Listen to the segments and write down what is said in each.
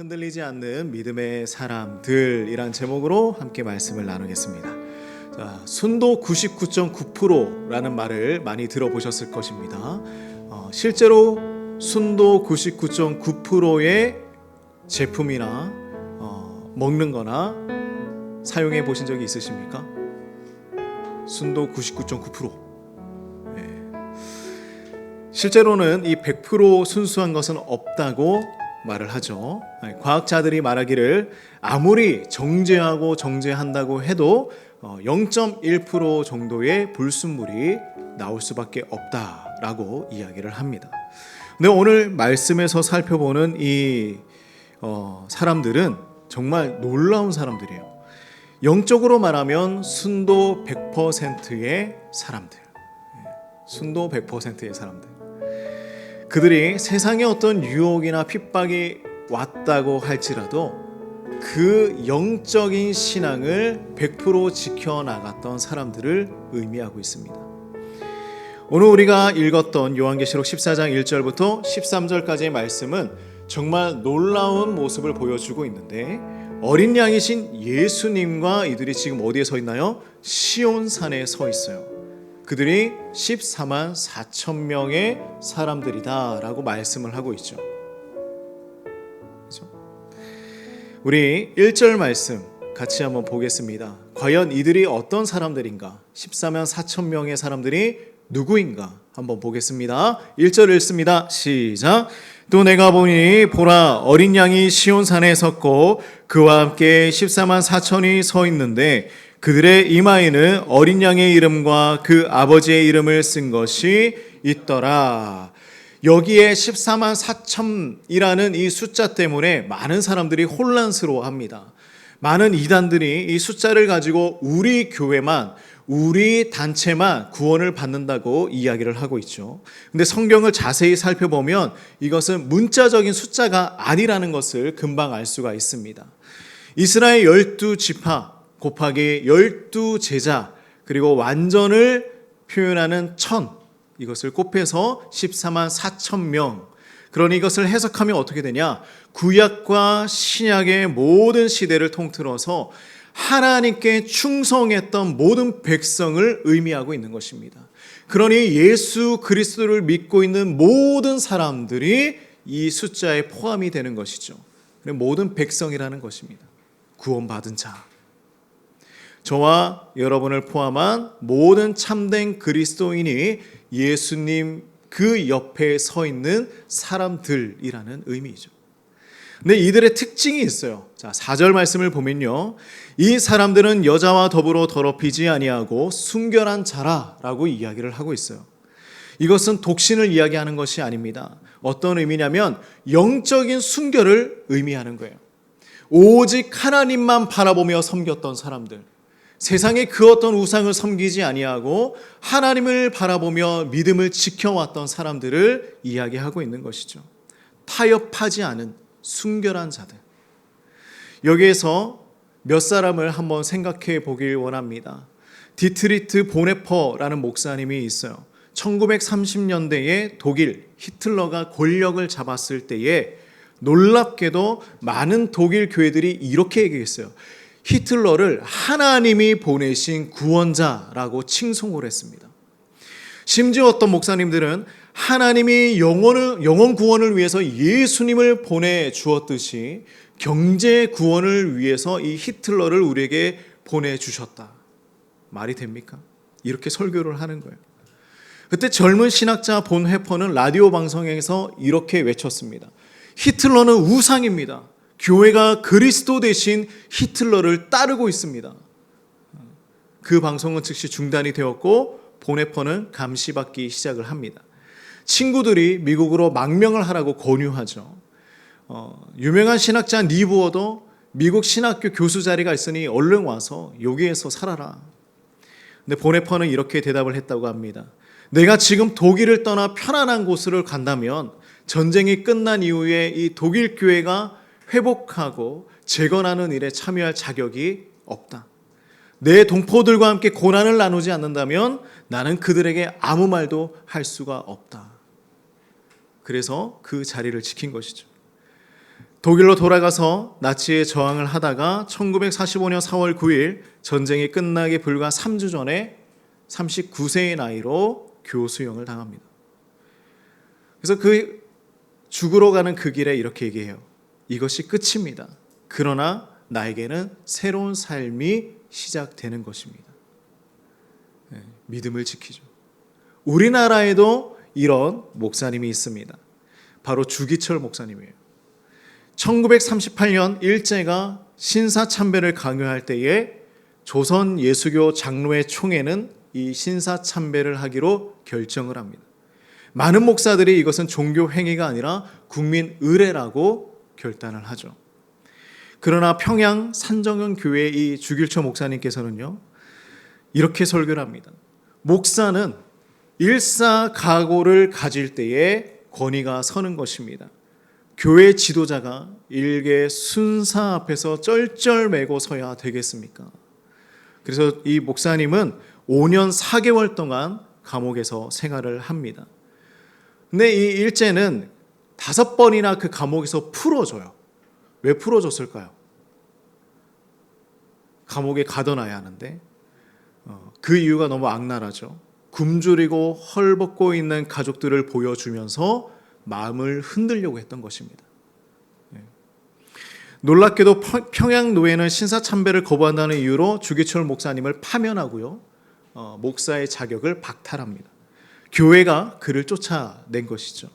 흔들리지 않는 믿음의 사람들이란 제목으로 함께 말씀을 나누겠습니다. 자, 순도 99.9%라는 말을 많이 들어보셨을 것입니다. 실제로 순도 99.9%의 제품이나 먹는 거나 사용해 보신 적이 있으십니까? 순도 99.9%. 실제로는 이 100% 순수한 것은 없다고 말을 하죠. 과학자들이 말하기를 아무리 정제하고 정제한다고 해도 0.1% 정도의 불순물이 나올 수밖에 없다라고 이야기를 합니다. 근데 오늘 말씀에서 살펴보는 이 사람들은 정말 놀라운 사람들이에요. 영적으로 말하면 순도 100%의 사람들. 순도 100%의 사람들. 그들이 세상에 어떤 유혹이나 핍박이 왔다고 할지라도 그 영적인 신앙을 100% 지켜나갔던 사람들을 의미하고 있습니다. 오늘 우리가 읽었던 요한계시록 14장 1절부터 13절까지의 말씀은 정말 놀라운 모습을 보여주고 있는데, 어린 양이신 예수님과 이들이 지금 어디에 서 있나요? 시온산에 서 있어요. 그들이 14만 4천 명의 사람들이다 라고 말씀을 하고 있죠. 그렇죠? 우리 1절 말씀 같이 한번 보겠습니다. 과연 이들이 어떤 사람들인가? 14만 4천 명의 사람들이 누구인가? 한번 보겠습니다. 1절 읽습니다. 시작. 또 내가 보니 보라, 어린 양이 시온산에 섰고 그와 함께 14만 4천이 서 있는데 그들의 이마에는 어린 양의 이름과 그 아버지의 이름을 쓴 것이 있더라. 여기에 14만 4천이라는 이 숫자 때문에 많은 사람들이 혼란스러워합니다. 많은 이단들이 이 숫자를 가지고 우리 교회만, 우리 단체만 구원을 받는다고 이야기를 하고 있죠. 근데 성경을 자세히 살펴보면 이것은 문자적인 숫자가 아니라는 것을 금방 알 수가 있습니다. 이스라엘 12지파 곱하기 12제자 그리고 완전을 표현하는 천, 이것을 곱해서 14만 4천 명. 그러니 이것을 해석하면 어떻게 되냐? 구약과 신약의 모든 시대를 통틀어서 하나님께 충성했던 모든 백성을 의미하고 있는 것입니다. 그러니 예수 그리스도를 믿고 있는 모든 사람들이 이 숫자에 포함이 되는 것이죠. 모든 백성이라는 것입니다. 구원받은 자. 저와 여러분을 포함한 모든 참된 그리스도인이 예수님 그 옆에 서 있는 사람들이라는 의미이죠. 근데 이들의 특징이 있어요. 자, 4절 말씀을 보면요. 이 사람들은 여자와 더불어 더럽히지 아니하고 순결한 자라라고 이야기를 하고 있어요. 이것은 독신을 이야기하는 것이 아닙니다. 어떤 의미냐면 영적인 순결을 의미하는 거예요. 오직 하나님만 바라보며 섬겼던 사람들. 세상의 그 어떤 우상을 섬기지 아니하고 하나님을 바라보며 믿음을 지켜왔던 사람들을 이야기하고 있는 것이죠. 타협하지 않은 순결한 자들. 여기에서 몇 사람을 한번 생각해 보길 원합니다. 디트리트 보네퍼라는 목사님이 있어요. 1930년대에 독일 히틀러가 권력을 잡았을 때에 놀랍게도 많은 독일 교회들이 이렇게 얘기했어요. 히틀러를 하나님이 보내신 구원자라고 칭송을 했습니다. 심지어 어떤 목사님들은 하나님이 영혼 구원을 위해서 예수님을 보내주었듯이 경제 구원을 위해서 이 히틀러를 우리에게 보내주셨다. 말이 됩니까? 이렇게 설교를 하는 거예요. 그때 젊은 신학자 본 회퍼는 라디오 방송에서 이렇게 외쳤습니다. 히틀러는 우상입니다. 교회가 그리스도 대신 히틀러를 따르고 있습니다. 그 방송은 즉시 중단이 되었고 보네퍼는 감시받기 시작을 합니다. 친구들이 미국으로 망명을 하라고 권유하죠. 유명한 신학자 니부어도 미국 신학교 교수 자리가 있으니 얼른 와서 여기에서 살아라. 근데 보네퍼는 이렇게 대답을 했다고 합니다. 내가 지금 독일을 떠나 편안한 곳으로 간다면 전쟁이 끝난 이후에 이 독일 교회가 회복하고 재건하는 일에 참여할 자격이 없다. 내 동포들과 함께 고난을 나누지 않는다면 나는 그들에게 아무 말도 할 수가 없다. 그래서 그 자리를 지킨 것이죠. 독일로 돌아가서 나치에 저항을 하다가 1945년 4월 9일 전쟁이 끝나기 불과 3주 전에 39세의 나이로 교수형을 당합니다. 그래서 그 죽으러 가는 그 길에 이렇게 얘기해요. 이것이 끝입니다. 그러나 나에게는 새로운 삶이 시작되는 것입니다. 믿음을 지키죠. 우리나라에도 이런 목사님이 있습니다. 바로 주기철 목사님이에요. 1938년 일제가 신사참배를 강요할 때에 조선 예수교 장로회 총회는 이 신사참배를 하기로 결정을 합니다. 많은 목사들이 이것은 종교 행위가 아니라 국민 의례라고 결단을 하죠. 그러나 평양 산정현 교회의 이 주길철 목사님께서는요, 이렇게 설교를 합니다. 목사는 일사각오를 가질 때에 권위가 서는 것입니다. 교회 지도자가 일개 순사 앞에서 쩔쩔매고 서야 되겠습니까? 그래서 이 목사님은 5년 4개월 동안 감옥에서 생활을 합니다. 근데 이 일제는 5번이나 그 감옥에서 풀어줘요. 왜 풀어줬을까요? 감옥에 가둬놔야 하는데 그 이유가 너무 악랄하죠. 굶주리고 헐벗고 있는 가족들을 보여주면서 마음을 흔들려고 했던 것입니다. 놀랍게도 평양노회는 신사참배를 거부한다는 이유로 주기철 목사님을 파면하고요, 목사의 자격을 박탈합니다. 교회가 그를 쫓아낸 것이죠.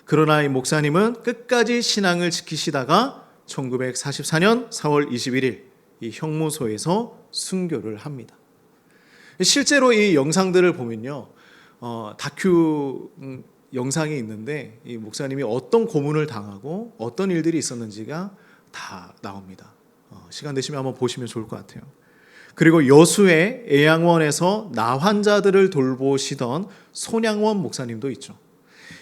그러나 이 목사님은 끝까지 신앙을 지키시다가 1944년 4월 21일 이 형무소에서 순교를 합니다. 실제로 이 영상들을 보면요, 다큐 영상이 있는데 이 목사님이 어떤 고문을 당하고 어떤 일들이 있었는지가 다 나옵니다. 시간 되시면 한번 보시면 좋을 것 같아요. 그리고 여수의 애양원에서 나환자들을 돌보시던 손양원 목사님도 있죠.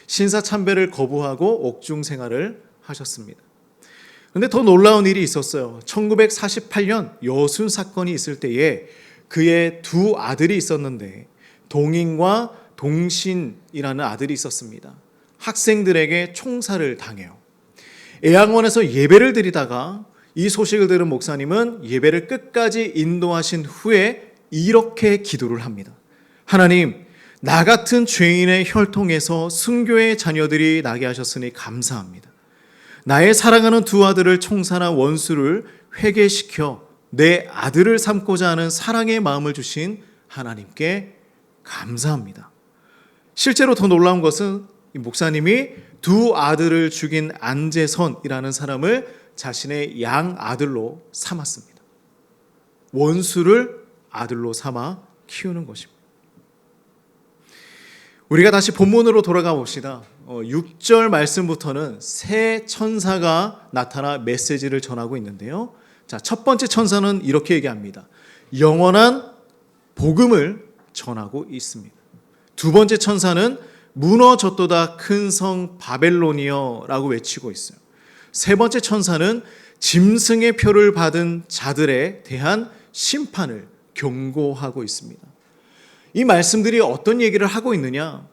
신사참배를 거부하고 옥중 생활을 하셨습니다. 그런데 더 놀라운 일이 있었어요. 1948년 여순 사건이 있을 때에 그의 두 아들이 있었는데 동인과 동신이라는 아들이 있었습니다. 학생들에게 총살을 당해요. 애양원에서 예배를 드리다가 이 소식을 들은 목사님은 예배를 끝까지 인도하신 후에 이렇게 기도를 합니다. 하나님, 나 같은 죄인의 혈통에서 순교의 자녀들이 나게 하셨으니 감사합니다. 나의 사랑하는 두 아들을 총살한 원수를 회개시켜 내 아들을 삼고자 하는 사랑의 마음을 주신 하나님께 감사합니다. 실제로 더 놀라운 것은 이 목사님이 두 아들을 죽인 안재선이라는 사람을 자신의 양 아들로 삼았습니다. 원수를 아들로 삼아 키우는 것입니다. 우리가 다시 본문으로 돌아가 봅시다. 6절 말씀부터는 새 천사가 나타나 메시지를 전하고 있는데요. 자, 첫 번째 천사는 이렇게 얘기합니다. 영원한 복음을 전하고 있습니다. 두 번째 천사는 무너졌도다 큰 성 바벨론이여라고 외치고 있어요. 세 번째 천사는 짐승의 표를 받은 자들에 대한 심판을 경고하고 있습니다. 이 말씀들이 어떤 얘기를 하고 있느냐?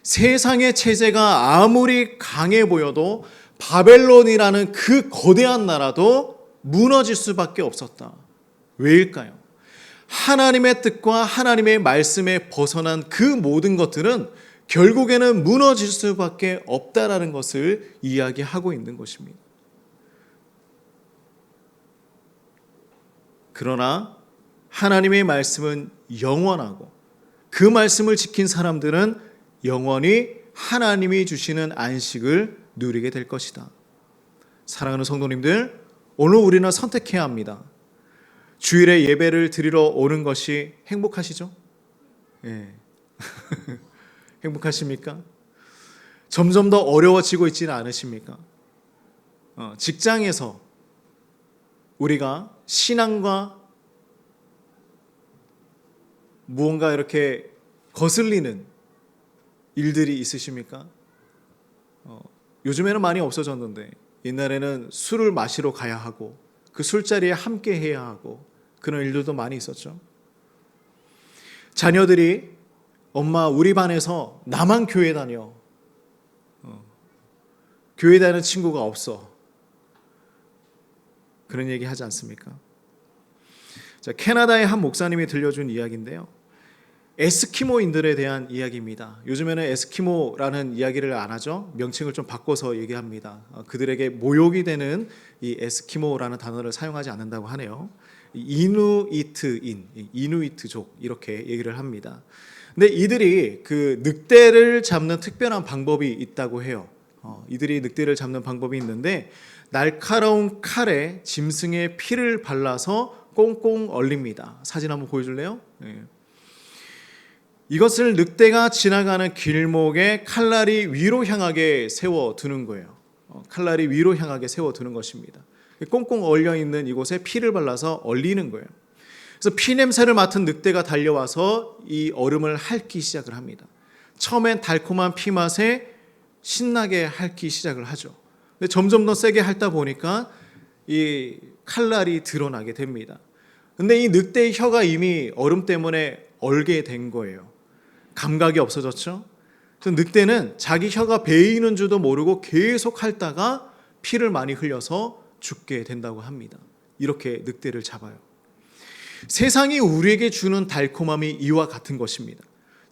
세상의 체제가 아무리 강해 보여도 바벨론이라는 그 거대한 나라도 무너질 수밖에 없었다. 왜일까요? 하나님의 뜻과 하나님의 말씀에 벗어난 그 모든 것들은 결국에는 무너질 수밖에 없다라는 것을 이야기하고 있는 것입니다. 그러나 하나님의 말씀은 영원하고 그 말씀을 지킨 사람들은 영원히 하나님이 주시는 안식을 누리게 될 것이다. 사랑하는 성도님들, 오늘 우리는 선택해야 합니다. 주일에 예배를 드리러 오는 것이 행복하시죠? 예. 행복하십니까? 점점 더 어려워지고 있지는 않으십니까? 직장에서 우리가 신앙과 무언가 이렇게 거슬리는 일들이 있으십니까? 요즘에는 많이 없어졌는데 옛날에는 술을 마시러 가야 하고 그 술자리에 함께 해야 하고 그런 일들도 많이 있었죠. 자녀들이 엄마 우리 반에서 나만 교회 다녀. 교회 다니는 친구가 없어. 그런 얘기 하지 않습니까? 자, 캐나다의 한 목사님이 들려준 이야기인데요. 에스키모인들에 대한 이야기입니다. 요즘에는 에스키모라는 이야기를 안 하죠. 명칭을 좀 바꿔서 얘기합니다. 그들에게 모욕이 되는 이 에스키모라는 단어를 사용하지 않는다고 하네요. 이누이트인, 이누이트족 이렇게 얘기를 합니다. 근데 이들이 그 늑대를 잡는 특별한 방법이 있다고 해요. 이들이 늑대를 잡는 방법이 있는데 날카로운 칼에 짐승의 피를 발라서 꽁꽁 얼립니다. 사진 한번 보여줄래요? 네. 이것을 늑대가 지나가는 길목에 칼날이 위로 향하게 세워두는 거예요. 칼날이 위로 향하게 세워두는 것입니다. 꽁꽁 얼려있는 이곳에 피를 발라서 얼리는 거예요. 그래서 피 냄새를 맡은 늑대가 달려와서 이 얼음을 핥기 시작을 합니다. 처음엔 달콤한 피 맛에 신나게 핥기 시작을 하죠. 근데 점점 더 세게 핥다 보니까 이 칼날이 드러나게 됩니다. 근데 이 늑대의 혀가 이미 얼음 때문에 얼게 된 거예요. 감각이 없어졌죠. 그래서 늑대는 자기 혀가 베이는 줄도 모르고 계속 핥다가 피를 많이 흘려서 죽게 된다고 합니다. 이렇게 늑대를 잡아요. 세상이 우리에게 주는 달콤함이 이와 같은 것입니다.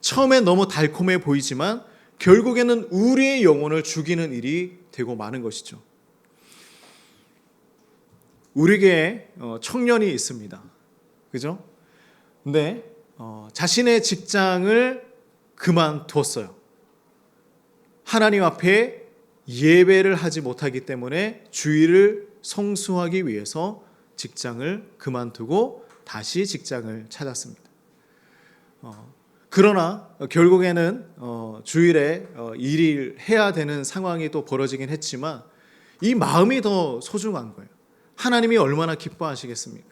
처음엔 너무 달콤해 보이지만 결국에는 우리의 영혼을 죽이는 일이 되고 마는 것이죠. 우리에게 청년이 있습니다. 그죠? 근데 자신의 직장을 그만뒀어요. 하나님 앞에 예배를 하지 못하기 때문에 주일을 성수하기 위해서 직장을 그만두고 다시 직장을 찾았습니다. 그러나 결국에는 주일에 일을 해야 되는 상황이 또 벌어지긴 했지만 이 마음이 더 소중한 거예요. 하나님이 얼마나 기뻐하시겠습니까?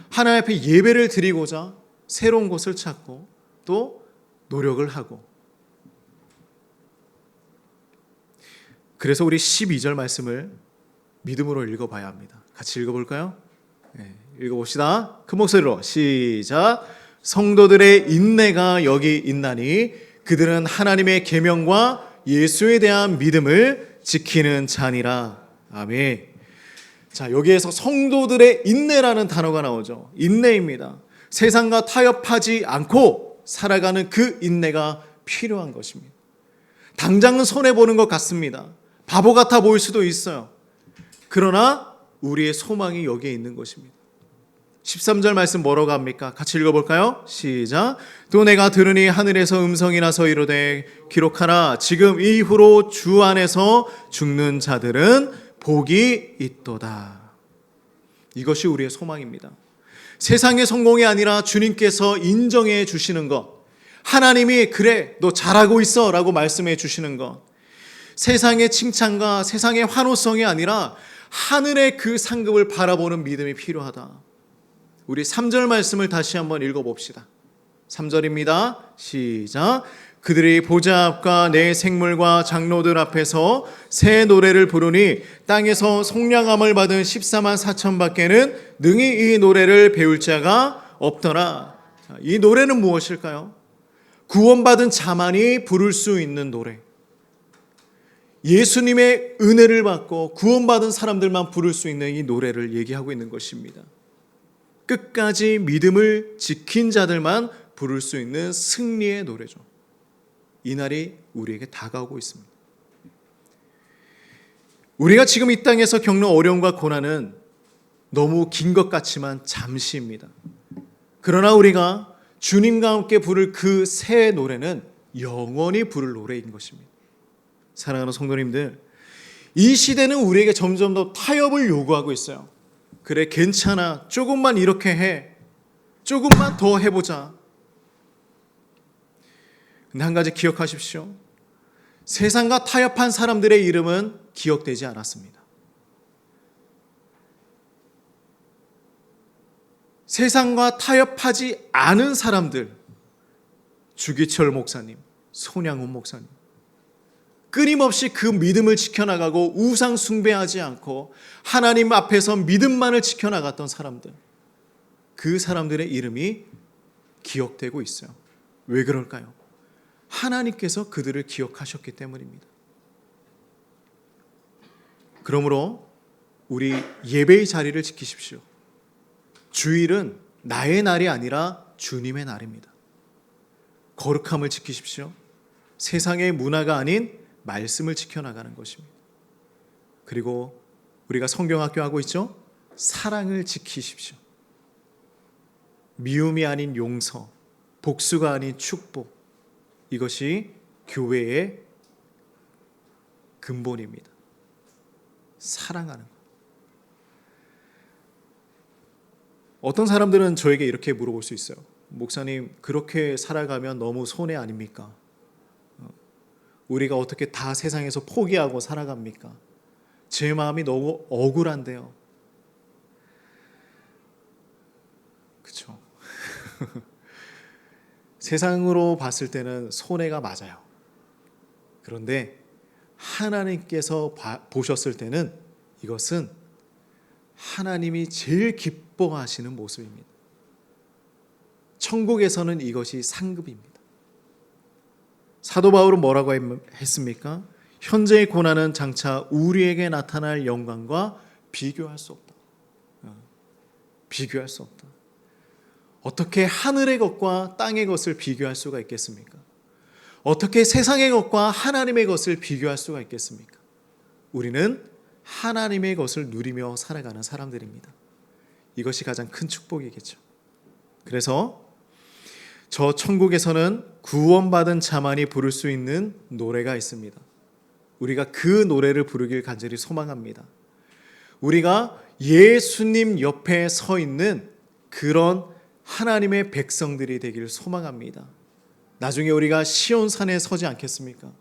하나님 앞에 예배를 드리고자 새로운 곳을 찾고 또 노력을 하고, 그래서 우리 12절 말씀을 믿음으로 읽어봐야 합니다. 같이 읽어볼까요? 네, 읽어봅시다. 큰 목소리로 시작. 성도들의 인내가 여기 있나니 그들은 하나님의 계명과 예수에 대한 믿음을 지키는 자니라. 아멘. 자, 여기에서 성도들의 인내라는 단어가 나오죠. 인내입니다. 세상과 타협하지 않고 살아가는 그 인내가 필요한 것입니다. 당장은 손해보는 것 같습니다. 바보 같아 보일 수도 있어요. 그러나 우리의 소망이 여기에 있는 것입니다. 13절 말씀 뭐라고 합니까? 같이 읽어볼까요? 시작. 또 내가 들으니 하늘에서 음성이 나서 이르되 기록하라. 지금 이후로 주 안에서 죽는 자들은 복이 있도다. 이것이 우리의 소망입니다. 세상의 성공이 아니라 주님께서 인정해 주시는 것, 하나님이 그래 너 잘하고 있어 라고 말씀해 주시는 것, 세상의 칭찬과 세상의 환호성이 아니라 하늘의 그 상급을 바라보는 믿음이 필요하다. 우리 3절 말씀을 다시 한번 읽어봅시다. 3절입니다. 시작. 그들이 보좌 앞과 내 생물과 장로들 앞에서 새 노래를 부르니 땅에서 속량함을 받은 14만 4천 밖에는 능히 이 노래를 배울 자가 없더라. 이 노래는 무엇일까요? 구원받은 자만이 부를 수 있는 노래. 예수님의 은혜를 받고 구원받은 사람들만 부를 수 있는 이 노래를 얘기하고 있는 것입니다. 끝까지 믿음을 지킨 자들만 부를 수 있는 승리의 노래죠. 이 날이 우리에게 다가오고 있습니다. 우리가 지금 이 땅에서 겪는 어려움과 고난은 너무 긴 것 같지만 잠시입니다. 그러나 우리가 주님과 함께 부를 그 새 노래는 영원히 부를 노래인 것입니다. 사랑하는 성도님들, 이 시대는 우리에게 점점 더 타협을 요구하고 있어요. 그래, 괜찮아. 조금만 이렇게 해. 조금만 더 해보자. 근데 한 가지 기억하십시오. 세상과 타협한 사람들의 이름은 기억되지 않았습니다. 세상과 타협하지 않은 사람들, 주기철 목사님, 손양훈 목사님, 끊임없이 그 믿음을 지켜나가고 우상 숭배하지 않고 하나님 앞에서 믿음만을 지켜나갔던 사람들, 그 사람들의 이름이 기억되고 있어요. 왜 그럴까요? 하나님께서 그들을 기억하셨기 때문입니다. 그러므로 우리 예배의 자리를 지키십시오. 주일은 나의 날이 아니라 주님의 날입니다. 거룩함을 지키십시오. 세상의 문화가 아닌 말씀을 지켜나가는 것입니다. 그리고 우리가 성경학교 하고 있죠? 사랑을 지키십시오. 미움이 아닌 용서, 복수가 아닌 축복, 이것이 교회의 근본입니다. 사랑하는 것. 어떤 사람들은 저에게 이렇게 물어볼 수 있어요. 목사님, 그렇게 살아가면 너무 손해 아닙니까? 우리가 어떻게 다 세상에서 포기하고 살아갑니까? 제 마음이 너무 억울한데요. 그렇죠. 세상으로 봤을 때는 손해가 맞아요. 그런데 하나님께서 보셨을 때는 이것은 하나님이 제일 기뻐하시는 모습입니다. 천국에서는 이것이 상급입니다. 사도 바울은 뭐라고 했습니까? 현재의 고난은 장차 우리에게 나타날 영광과 비교할 수 없다. 비교할 수 없다. 어떻게 하늘의 것과 땅의 것을 비교할 수가 있겠습니까? 어떻게 세상의 것과 하나님의 것을 비교할 수가 있겠습니까? 우리는 하나님의 것을 누리며 살아가는 사람들입니다. 이것이 가장 큰 축복이겠죠. 그래서 저 천국에서는 구원받은 자만이 부를 수 있는 노래가 있습니다. 우리가 그 노래를 부르길 간절히 소망합니다. 우리가 예수님 옆에 서 있는 그런 하나님의 백성들이 되기를 소망합니다. 나중에 우리가 시온산에 서지 않겠습니까?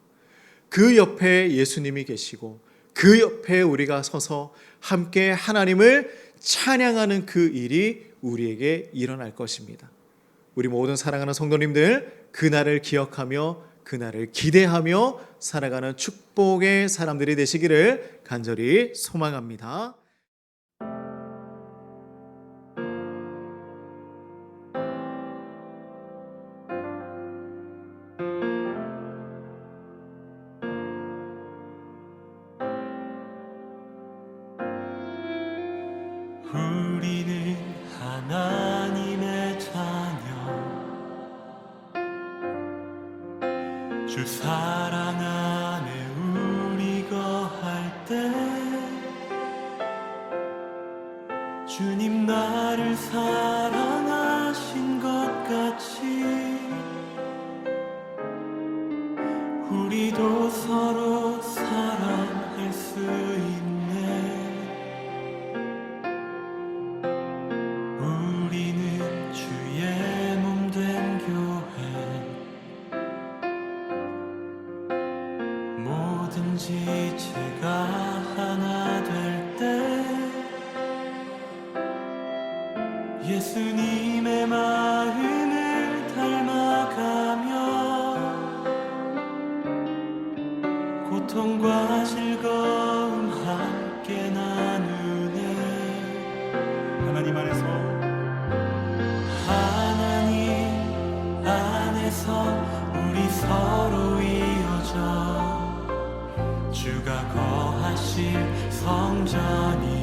그 옆에 예수님이 계시고 그 옆에 우리가 서서 함께 하나님을 찬양하는 그 일이 우리에게 일어날 것입니다. 우리 모든 사랑하는 성도님들, 그날을 기억하며 그날을 기대하며 살아가는 축복의 사람들이 되시기를 간절히 소망합니다. 우리는 하나님의 자녀, 주 사랑 안에 우리 거할 때 주님 나를 사랑하신 것 같이 우리도 서로 사랑할 수 있네. 우리는 주의 몸 된 교회, 뭐든지 제가 하나 될 때 예수님의 마음을 닮아가며 고통과 즐거움 함께 나누네. 하나님 안에서 우리 서로 이어져 주가 거하실 성전이